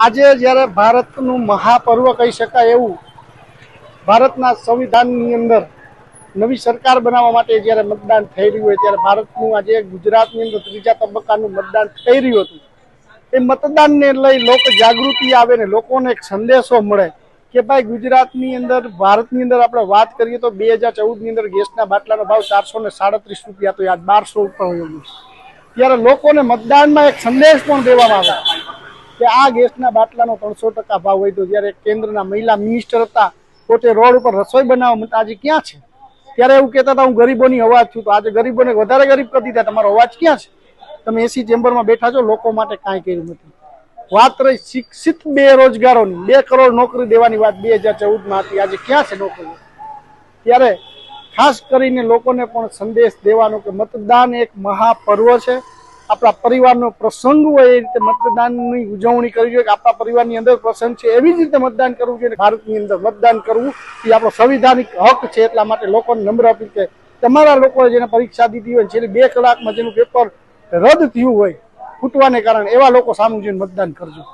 આજે જ્યારે ભારતનું મહાપર્વ કહી શકાય એવું ભારતના સંવિધાનની અંદર નવી સરકાર બનાવવા માટે જ્યારે મતદાન થઈ રહ્યું હોય ત્યારે ભારતનું આજે ગુજરાતની અંદર ત્રીજા તબક્કાનું મતદાન થઈ રહ્યું હતું. એ મતદાનને લઈ લોક જાગૃતિ આવે ને લોકોને એક સંદેશો મળે કે ભાઈ ગુજરાતની અંદર ભારતની અંદર આપણે વાત કરીએ તો 2014ની અંદર ગેસના બાટલાનો ભાવ 437 રૂપિયા હતો, આજ 1200 ઉપર હોય ત્યારે લોકોને મતદાનમાં એક સંદેશ પણ દેવામાં આવે કે આ ગેસના બાટલાનો 300% ભાવ વધ્યો. જ્યારે કેન્દ્રના મહિલા મિનિસ્ટર હતા પોતે રોડ ઉપર રસોઈ બનાવવા માટે આજે ક્યાં છે? ત્યારે એવું કહેતા હતા હું ગરીબોની અવાજ છું, તો આજે ગરીબોને વધારે ગરીબ કરી દીધા. તમારો અવાજ ક્યાં છે? તમે એસી ચેમ્બરમાં બેઠા છો, લોકો માટે કાંઈ કર્યું નથી. વાત રહી શિક્ષિત બેરોજગારોની, 2 કરોડ નોકરી દેવાની વાત 2014માં હતી, આજે ક્યાં છે નોકરીઓ? ત્યારે ખાસ કરીને લોકોને પણ સંદેશ દેવાનો કે મતદાન એક મહાપર્વ છે. આપણા પરિવારનો પ્રસંગ હોય એ રીતે મતદાનની ઉજવણી કરવી જોઈએ કે આપણા પરિવારની અંદર પ્રસંગ છે એવી જ રીતે મતદાન કરવું જોઈએ. ભારતની અંદર મતદાન કરવું એ આપણો સંવિધાનિક હક છે. એટલા માટે લોકોને નમ્ર અપીલ કે તમારા લોકોએ જેને પરીક્ષા દીધી હોય છેલ્લી 2 કલાકમાં જેનું પેપર રદ થયું હોય ફૂટવાને કારણે એવા લોકો સામું જોઈને મતદાન કરજો.